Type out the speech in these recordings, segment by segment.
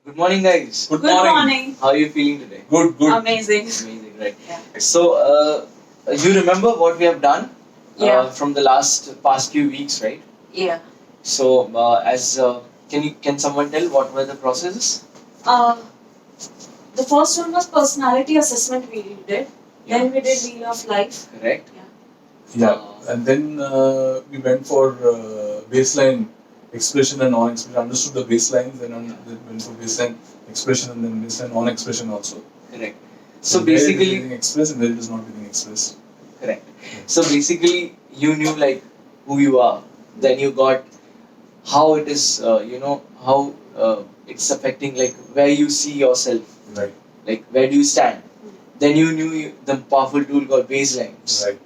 Good morning, guys. Good morning. How are you feeling today? Good. Amazing, right? Yeah. So, you remember what we have done Yeah. from the past few weeks, right? Yeah. So, can someone tell what were the processes? Uh, the first one was personality assessment we did. Yeah. Then we did Wheel of Life. Correct. Yeah, and then we went for baseline expression and non-expression. Understood the baselines, then then went for baseline expression and then baseline non-expression also. Correct. So where it is basically, getting expressed and where it is not getting expressed. correct. So basically, you knew like who you are. Then you got how it is. How it's affecting like where you see yourself. Right. Like where do you stand? Then you knew the powerful tool called baselines. Right.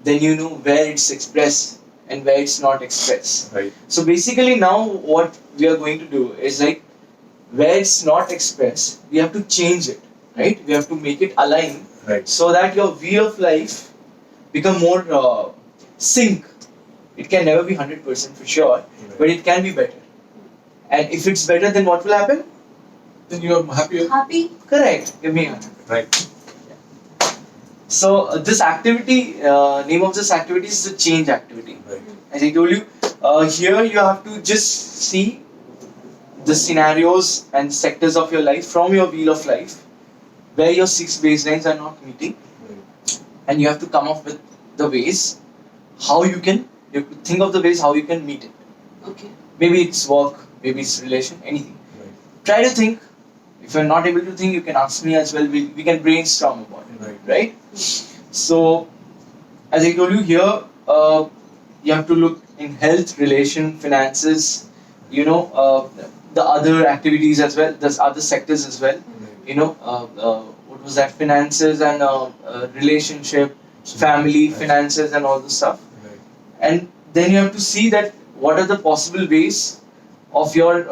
Then you know where it's expressed and where it's not expressed. Right. So basically now what we are going to do is like where it's not expressed, we have to change it, right? We have to make it align Right. so that your view of life become more sync. It can never be 100% for sure, but it can be better. And if it's better, then what will happen? Then you are happier. Happy? Correct. Give me a Right. So this activity, name of this activity is the change activity. Right. As I told you, here you have to just see the scenarios and sectors of your life from your wheel of life, where your 6 baselines are not meeting, Right. and you have to come up with the ways how you can. You have to think of the ways how you can meet it. Okay. Maybe it's work, maybe it's relation, anything. Right. Try to think. If you're not able to think, you can ask me as well. We can brainstorm about it. Right? So, as I told you here, you have to look in health, relation, finances, the other activities as well, the other sectors as well. What was that? Finances and relationship, family, finances, and all the stuff. Right. And then you have to see that what are the possible ways of your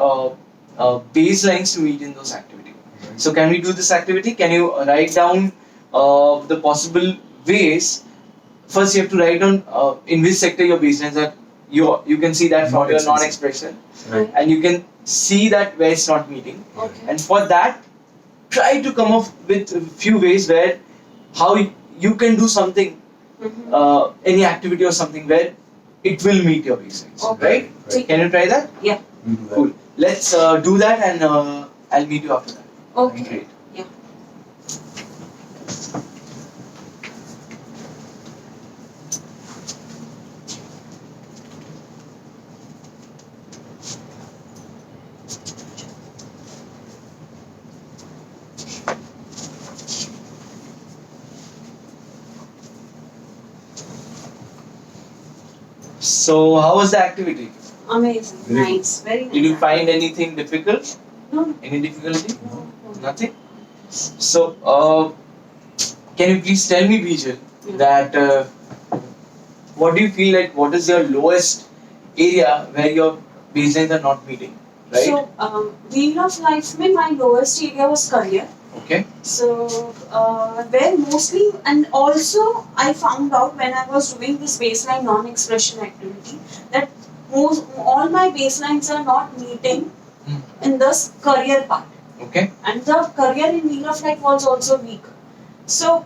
baselines to meet in those activities. Right. So can we do this activity? Can you write down the possible ways? First, you have to write down in which sector your baselines are. You can see that from your non-expression, Right. and you can see that where it's not meeting. Okay. And for that, try to come up with a few ways where how you can do something, any activity or something where it will meet your baselines. Okay. Right? Right. Can you try that? Yeah. We'll do that. Cool. Let's do that, and I'll meet you after that. Okay. Great. Yeah. So, how was the activity? Amazing. Very good. Nice. Very nice. Did you find anything difficult? No. Any difficulty? No. Nothing. So, can you please tell me, Bijal, Yeah. that what do you feel like? What is your lowest area where your baselines are not meeting? Right? So, Wheel of Life, my lowest area was career. Okay. So, where mostly, and also I found out when I was doing this baseline non-expression activity that all my baselines are not meeting in this career part, Okay. and the career in Wheel of Life was also weak. So,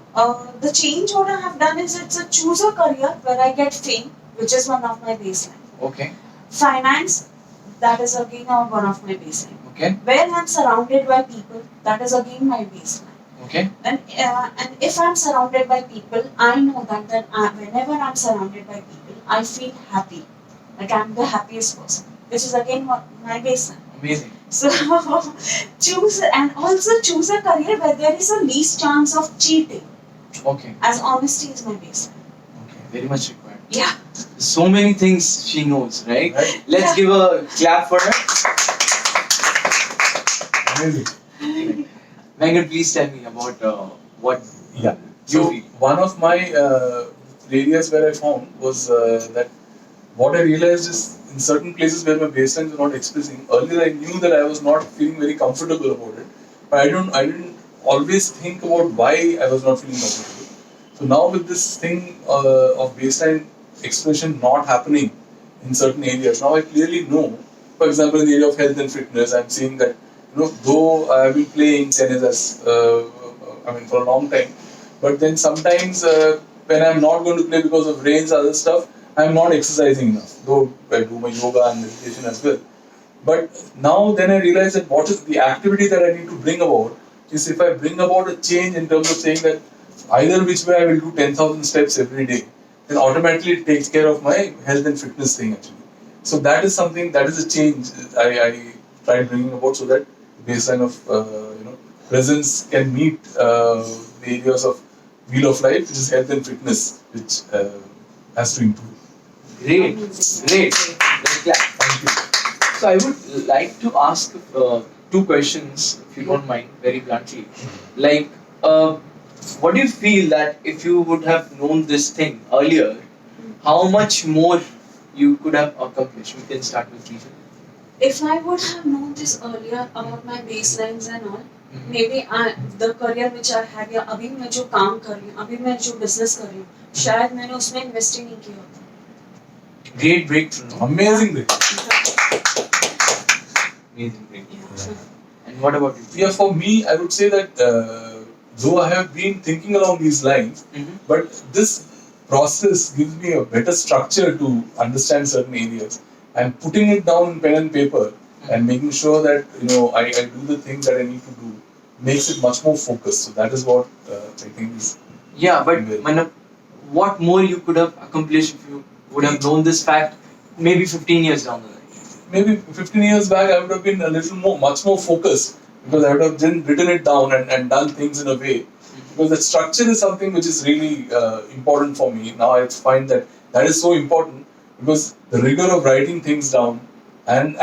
the change what I have done is it's a choose a career where I get fame, which is one of my baseline. Okay. Finance, that is again one of my baseline. Okay. Where I'm surrounded by people, that is again my baseline. Okay. And if I'm surrounded by people, I know that whenever I'm surrounded by people, I feel happy. Like I'm the happiest person, which is again my baseline. Amazing. So choose a career where there is a least chance of cheating, Okay. as honesty is my baseline. Okay. Very much required. Yeah. So many things she knows, right? Right. Let's Yeah. give a clap for her. Amazing. Venkat, please tell me about what Yeah. you So feel. one of my areas where I found was that what I realized is in certain places where my baselines were not expressing. Earlier, I knew that I was not feeling very comfortable about it, but I didn't always think about why I was not feeling comfortable. So now with this thing of baseline expression not happening in certain areas, now I clearly know. For example, in the area of health and fitness, I'm seeing that though I have been playing tennis for a long time, but then sometimes when I'm not going to play because of rains, other stuff, I'm not exercising enough. Though I do my yoga and meditation as well. But now then I realize that what is the activity that I need to bring about is if I bring about a change in terms of saying that either which way I will do 10,000 steps every day, then automatically it takes care of my health and fitness thing actually. So that is something, that is a change I tried bringing about so that baseline of presence can meet the areas of wheel of life, which is health and fitness, which has to improve. Great, Amazing. great. Very glad. Thank you. So I would like to ask two questions, if you don't mind, very bluntly. Like, what do you feel that if you would have known this thing earlier, how much more you could have accomplished? We can start with Riju. If I would have known this earlier about my baselines and all, maybe the career which I had या अभी मैं जो काम कर रही हूँ, अभी मैं जो business कर रही हूँ, शायद मैंने उसमें invest ही नहीं किया होता. Great breakthrough. No? Amazing day. Amazing breakthrough. And what about you? Yeah, for me, I would say that though I have been thinking along these lines, but this process gives me a better structure to understand certain areas. And putting it down in pen and paper and making sure that I do the things that I need to do makes it much more focused. So that is what I think is. Yeah, but Well. Manap, what more you could have accomplished if you would have known this fact maybe 15 years down the line? Maybe 15 years back, I would have been a little more, much more focused because I would have then written it down and done things in a way. Because the structure is something which is really important for me. Now I find that is so important because the rigor of writing things down and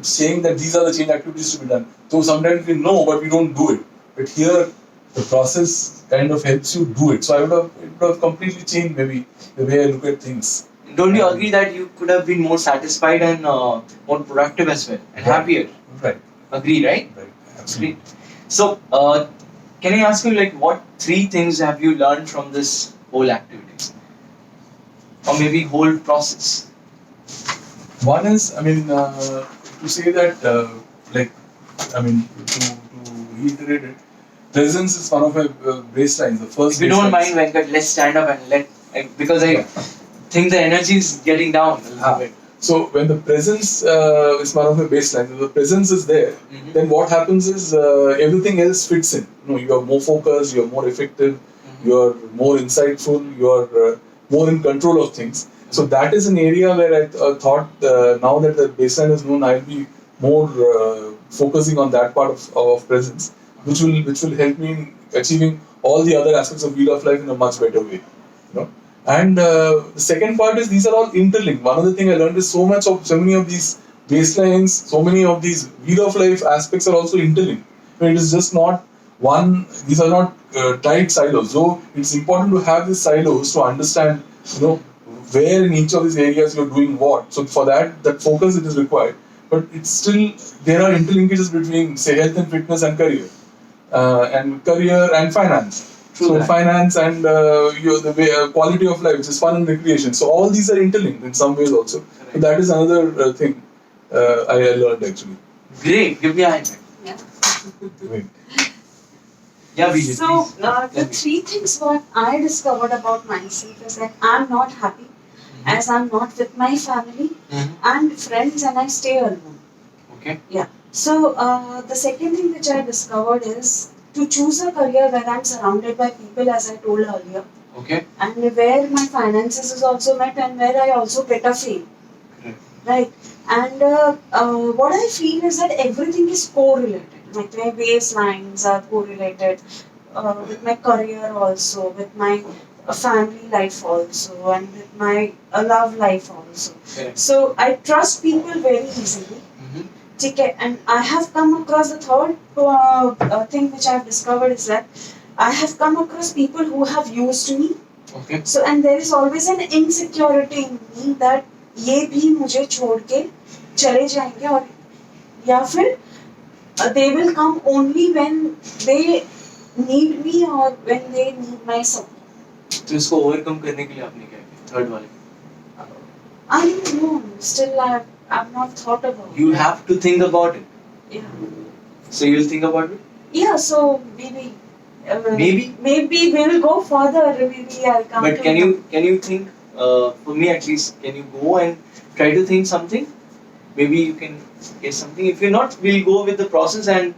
saying that these are the change activities to be done. So sometimes we know, but we don't do it. But here, the process kind of helps you do it. So it would have completely changed maybe the way I look at things. Don't you agree that you could have been more satisfied and more productive as well and happier? Right. Agree, right? Right. Great. So, can I ask you, like, what 3 things have you learned from this whole activity? Or maybe whole process? One is, to say that, to reiterate it, presence is one of my baselines. The first. If you don't baselines. mind, Venkat, let's stand up and because I think the energy is getting down a little bit. So when the presence is one of the baselines, if the presence is there, then what happens is everything else fits in. You are more focused, you are more effective, you are more insightful, you are more in control of things. So that is an area where I thought now that the baseline is known, I'll be more focusing on that part of presence, which will help me in achieving all the other aspects of wheel of life in a much better way. And the second part is these are all interlinked. One other thing I learned is so many of these baselines, so many of these wheel of life aspects are also interlinked. It is just not one. These are not tight silos. So it's important to have these silos to understand, where in each of these areas you're doing what. So for that focus it is required. But it's still there are interlinkages between say health and fitness and career and finance. True So that. finance and the way, quality of life, which is fun and recreation. So all these are interlinked in some ways also. So that is another thing I learned actually. Great, give me a hand. Yeah. Wait. Yeah, Vijay, So please. the 3 things what I discovered about myself is that I'm not happy as I'm not with my family and friends and I stay alone. Okay. Yeah. So the second thing which I discovered is to choose a career where I'm surrounded by people, as I told earlier, Okay. and where my finances is also met and where I also get a fame. Correct. Right. And what I feel is that everything is correlated. Like my baselines are correlated with my career also, with my family life also, and with my love life also. Correct. So I trust people very easily. Okay, and I have come across the third thing which I have discovered is that I have come across people who have used me. Okay. So and there is always an insecurity in me that ये भी मुझे छोड़ के चले जाएंगे और या फिर they will come only when they need me or when they need my support. तो इसको ओवरकम करने के लिए आपने क्या किया? थर्ड वाले. I don't know. Still, I've not thought about You it. have to think about it. Yeah. So you'll think about it. Yeah, so maybe. Maybe? Maybe we will go further. Maybe I'll come. But to can you think? For me at least, can you go and try to think something? Maybe you can get something. If you're not, we'll go with the process, and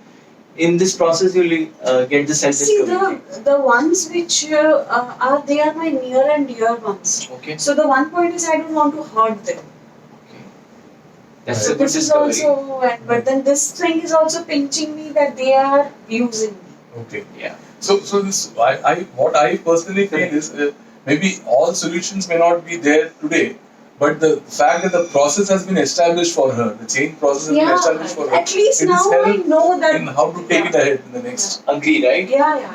in this process you'll get the self See discovery. the ones which are they are my near and dear ones. Okay. So the one point is I don't want to hurt them. Okay. That's So a good this is discovery. also, but then this thing is also pinching me that they are using me. Okay. Yeah. So this what I personally feel is maybe all solutions may not be there today, but the fact that the process has been established for her, the change process has been established for her. At least it is now I help know that. in how to take it ahead in the next. Agree, right? Yeah.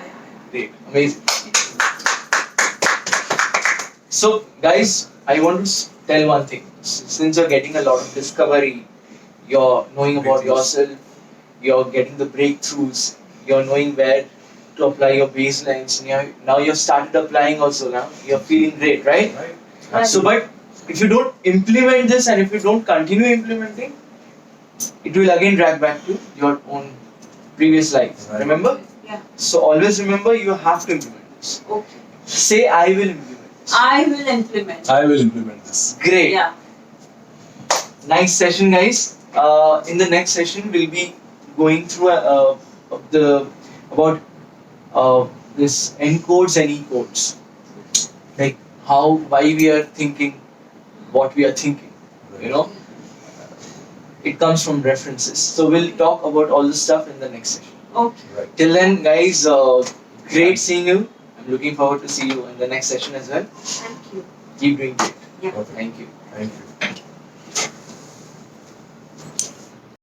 Great. Amazing. So, guys, I want to tell one thing. Since you're getting a lot of discovery, you're knowing about yourself, you're getting the breakthroughs, you're knowing where to apply your baselines. Now you've started applying also now. You're feeling great, right? Right. So, but if you don't implement this and if you don't continue implementing, it will again drag back to your own previous life. Right. Remember? Yeah. So always remember you have to implement this. Okay. Say I will implement this. I will implement. I will implement this. Great. Yeah. Nice session, guys. In the next session, we'll be going through about this encodes and encodes, like why we are thinking what we are thinking. You know, it comes from references. So we'll talk about all this stuff in the next session. Okay. Right. Till then, guys, great seeing you. I'm looking forward to see you in the next session as well. Thank you. Keep doing great. Yeah. Perfect. Thank you. Thank you.